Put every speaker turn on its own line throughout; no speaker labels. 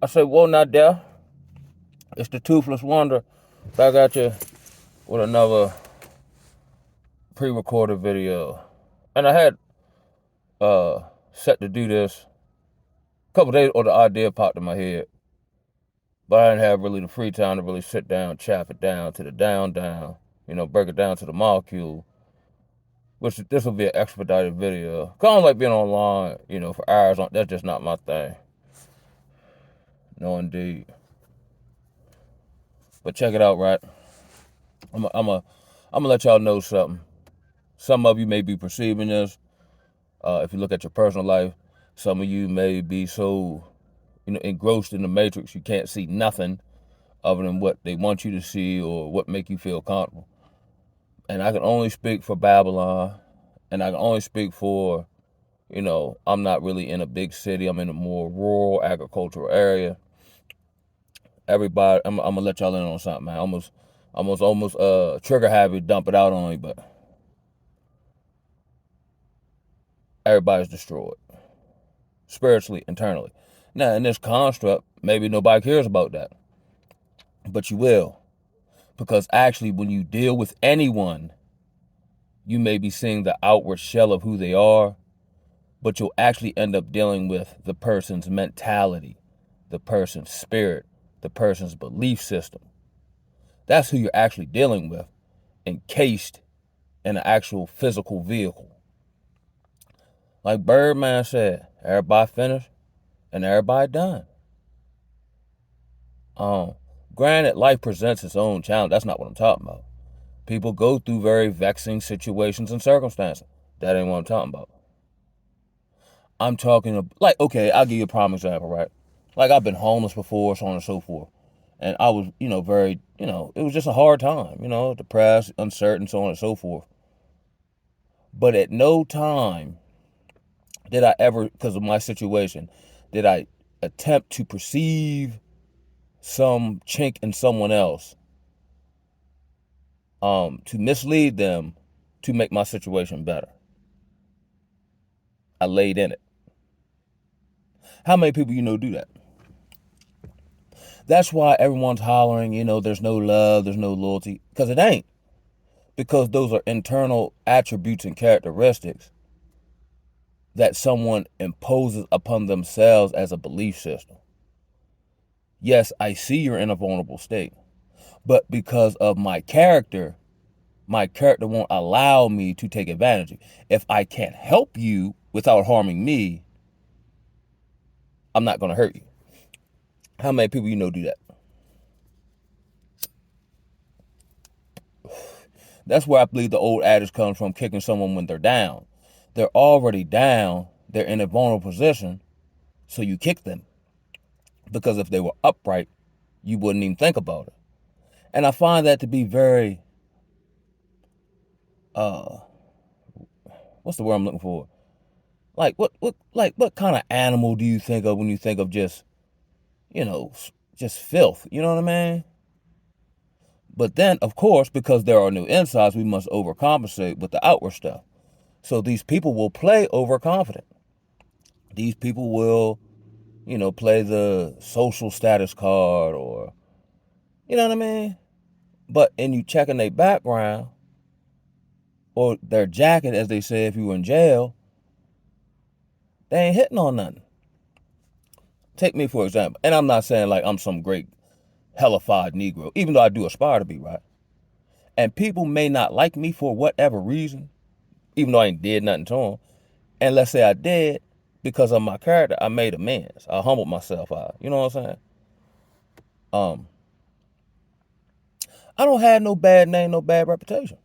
I say, whoa, not there. It's the Toothless Wonder back at you with another pre-recorded video. And I had set to do this a couple days, or the idea popped in my head. But I didn't have really the free time to really sit down, chop it down to the down, break it down to the molecule. Which this will be an expedited video. Cause I don't like being online, for hours. That's just not my thing. No, indeed. But check it out, right? I'm gonna let y'all know something. Some of you may be perceiving this. If you look at your personal life, some of you may be so, engrossed in the matrix you can't see nothing other than what they want you to see or what make you feel comfortable. And I can only speak for Babylon, and I can only speak for, I'm not really in a big city. I'm in a more rural agricultural area. Everybody, I'm gonna let y'all in on something, man. Almost trigger happy, dump it out on you, but everybody's destroyed spiritually, internally. Now, in this construct, maybe nobody cares about that, but you will, because actually, when you deal with anyone, you may be seeing the outward shell of who they are, but you'll actually end up dealing with the person's mentality, the person's spirit, the person's belief system. That's who you're actually dealing with, encased in an actual physical vehicle. Like Birdman said, everybody finished and everybody done. Granted, life presents its own challenge. That's not what I'm talking about. People go through very vexing situations and circumstances. That ain't what I'm talking about. I'm talking like, okay, I'll give you a prime example, right? Like, I've been homeless before, so on and so forth. And I was, very, it was just a hard time, depressed, uncertain, so on and so forth. But at no time did I ever, because of my situation, did I attempt to perceive some chink in someone else to mislead them to make my situation better. I laid in it. How many people do that? That's why everyone's hollering, there's no love, there's no loyalty, because it ain't. Because those are internal attributes and characteristics that someone imposes upon themselves as a belief system. Yes, I see you're in a vulnerable state, but because of my character won't allow me to take advantage. If I can't help you without harming me, I'm not going to hurt you. How many people do that? That's where I believe the old adage comes from, kicking someone when they're down. They're already down. They're in a vulnerable position, so you kick them. Because if they were upright, you wouldn't even think about it. And I find that to be very, what's the word I'm looking for? Like what kind of animal do you think of when you think of just filth? You know what I mean? But then, of course, because there are no insides, we must overcompensate with the outward stuff. So these people will play overconfident. These people will, play the social status card, or, you know what I mean? But in you checking their background or their jacket, as they say, if you were in jail, they ain't hitting on nothing. Take me for example, and I'm not saying like I'm some great hellified Negro, even though I do aspire to be, right? And people may not like me for whatever reason, even though I ain't did nothing to them. And let's say I did, because of my character, I made amends. I humbled myself out. You know what I'm saying? I don't have no bad name, no bad reputation.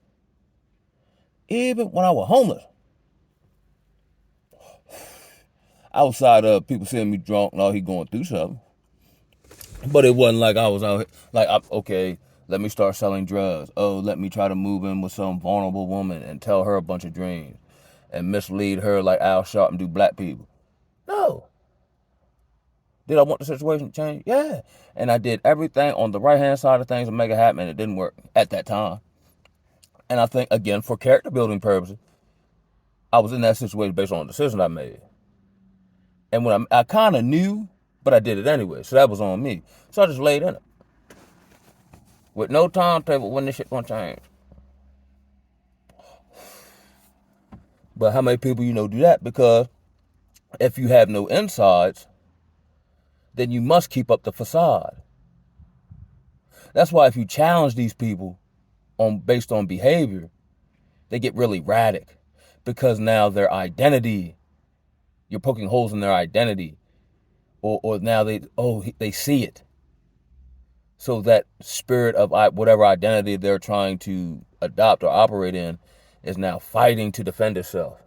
Even when I was homeless, outside of people seeing me drunk and all, he going through something. But it wasn't like I was out here, like, okay, let me start selling drugs. Oh, let me try to move in with some vulnerable woman and tell her a bunch of dreams and mislead her like Al Sharpton do black people. No. Did I want the situation to change? Yeah. And I did everything on the right-hand side of things to make it happen, and it didn't work at that time. And I think, again, for character building purposes, I was in that situation based on the decision I made. And when I kind of knew But I did it anyway, so that was on me. So I just laid in it. With no timetable when this shit gonna change. But how many people do that? Because if you have no insides, then you must keep up the facade. That's why if you challenge these people based on behavior, they get really erratic. Because now their identity, you're poking holes in their identity. Or now they see it. So that spirit of whatever identity they're trying to adopt or operate in is now fighting to defend itself.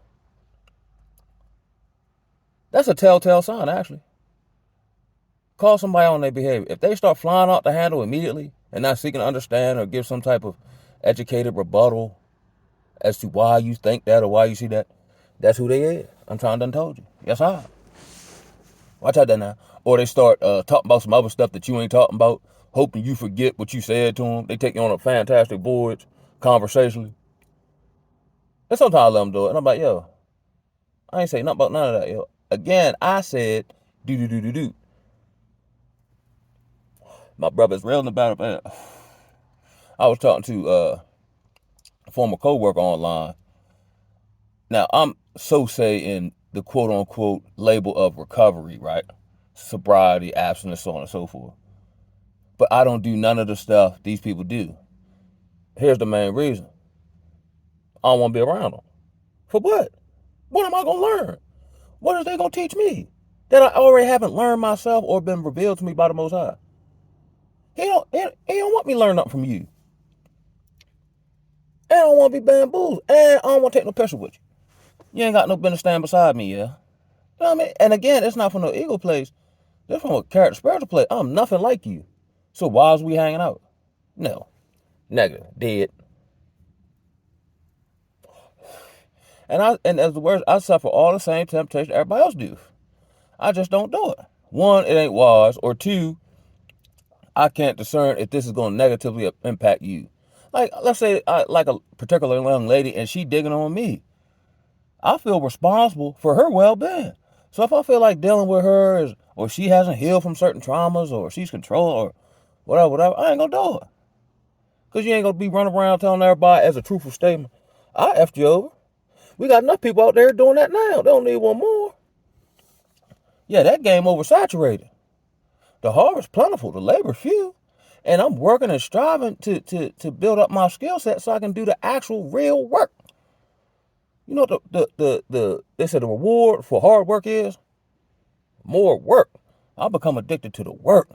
That's a telltale sign, actually. Call somebody on their behavior. If they start flying out the handle immediately and not seeking to understand or give some type of educated rebuttal as to why you think that or why you see that, that's who they is. I'm trying to told you. Yes, I. Watch out that now. Or they start talking about some other stuff that you ain't talking about, hoping you forget what you said to them. They take you on a fantastic voyage conversationally. And sometimes I let them do it. And I'm like, yo, I ain't say nothing about none of that, yo. Again, I said, do. My brother's railing about it, man. I was talking to a former co-worker online. Now, I'm so say in the quote-unquote label of recovery, right? Sobriety, abstinence, so on and so forth. But I don't do none of the stuff these people do. Here's the main reason. I don't want to be around them. For what? What am I going to learn? What are they going to teach me that I already haven't learned myself or been revealed to me by the Most High? He don't want me to learn nothing from you. And I don't want to be bamboozled. And I don't want to take no picture with you. You ain't got no business standing beside me, yeah? You know what I mean? And again, it's not from no ego place. It's from a character spiritual place. I'm nothing like you. So why is we hanging out? No. Negative. Dead. And as the words, I suffer all the same temptation everybody else do. I just don't do it. One, it ain't wise. Or two, I can't discern if this is going to negatively impact you. Like, let's say I like a particular young lady and she digging on me. I feel responsible for her well-being. So if I feel like dealing with her or she hasn't healed from certain traumas or she's controlled or whatever, I ain't going to do it. Because you ain't going to be running around telling everybody as a truthful statement, I effed you over. We got enough people out there doing that now. They don't need one more. Yeah, that game oversaturated. The harvest plentiful, the labor few. And I'm working and striving to build up my skill set so I can do the actual real work. You know what they said the reward for hard work is? More work. I become addicted to the work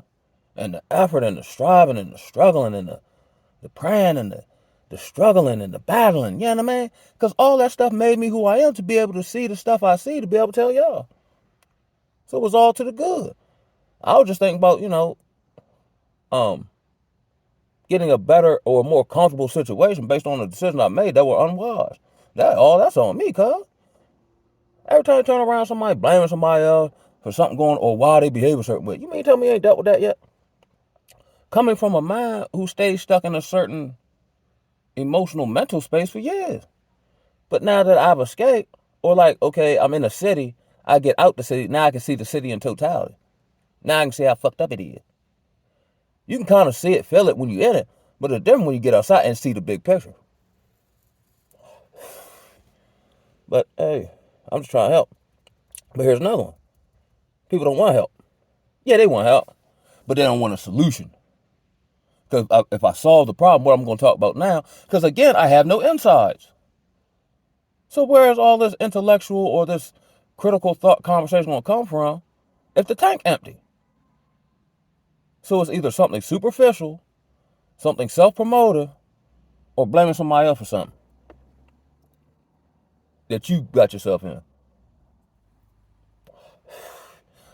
and the effort and the striving and the struggling and the praying and the struggling and the battling. You know what I mean? Because all that stuff made me who I am to be able to see the stuff I see, to be able to tell y'all. So it was all to the good. I was just thinking about, getting a better or more comfortable situation based on the decisions I made that were unwise. That's on me, cuz. Every time you turn around, somebody blaming somebody else for something going or why they behave a certain way. You mean tell me you ain't dealt with that yet? Coming from a mind who stays stuck in a certain emotional mental space for years. But now that I've escaped, or like, okay, I'm in a city, I get out the city, now I can see the city in totality. Now I can see how fucked up it is. You can kind of see it, feel it when you're in it, but it's different when you get outside and see the big picture. But hey, I'm just trying to help. But here's another one. People don't want help. Yeah, they want help, but they don't want a solution. Because if I solve the problem, what I'm going to talk about now, because again, I have no insides. So where is all this intellectual or this critical thought conversation going to come from if the tank empty? So it's either something superficial, something self-promotive, or blaming somebody else for something that you got yourself in.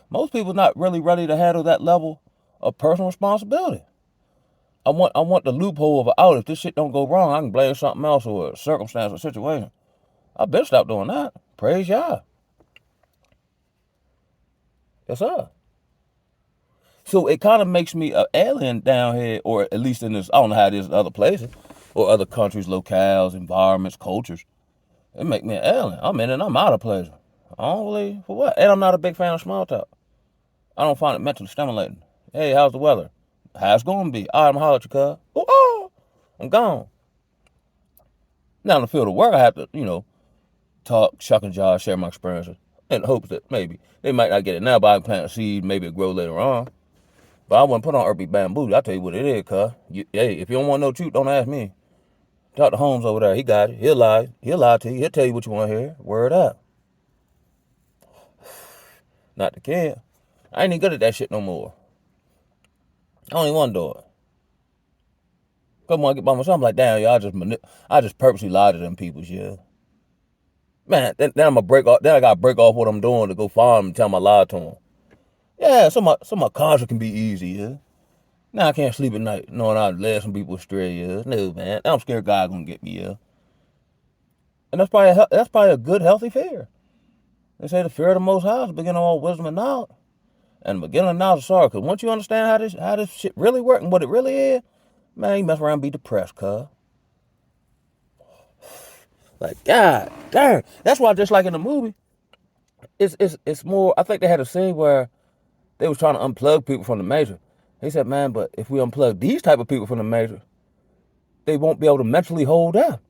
Most people not really ready to handle that level of personal responsibility. I want the loophole of an out. If this shit don't go wrong, I can blame something else or a circumstance or situation. I better stop doing that. Praise Yah. Yes, sir. So it kind of makes me an alien down here, or at least in this, I don't know how it is in other places, or other countries, locales, environments, cultures. It make me an alien. I'm in and I'm out of place. I don't believe for what? And I'm not a big fan of small talk. I don't find it mentally stimulating. Hey, how's the weather? How it's gonna be? All right, I'm gonna holler at you, cuz. Oh, I'm gone. Now in the field of work, I have to, talk, shuck and jive, share my experiences, in hopes that maybe they might not get it now, but I can plant a seed, maybe it grow later on. But I wouldn't put on Irby Bamboo. I tell you what it is, cuz. Hey, if you don't want no truth, don't ask me. Talk to Holmes over there. He got it. He'll lie. He'll lie to you. He'll tell you what you want to hear. Word up. Not the kid. I ain't even good at that shit no more. I don't even want to do it. Come on, I get by myself. I'm like, damn, y'all I just purposely lie to them people, yeah. Man, then I'm gonna break off. Then I gotta break off what I'm doing to go find them and tell them I lied to them. Yeah, my conscience can be easy, yeah. Now I can't sleep at night knowing I led some people astray, yeah. No, man, I'm scared God gonna get me, yeah. And that's probably a good, healthy fear. They say the fear of the Most High is the beginning of all wisdom and knowledge. And the beginning of knowledge is sorrow. Because once you understand how this shit really works and what it really is, man, you mess around and be depressed, cuz. Like, God damn. That's why just like in the movie, it's more, I think they had a scene where they was trying to unplug people from the major. He said, man, but if we unplug these type of people from the major, they won't be able to mentally hold up.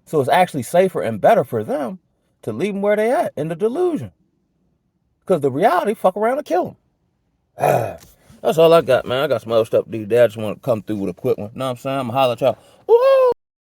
So it's actually safer and better for them to leave them where they at in the delusion. Because the reality, fuck around and kill them. That's all I got, man. I got some other stuff to do. I just want to come through with a quick one. Know what I'm saying? I'm going to holler at y'all. Woo!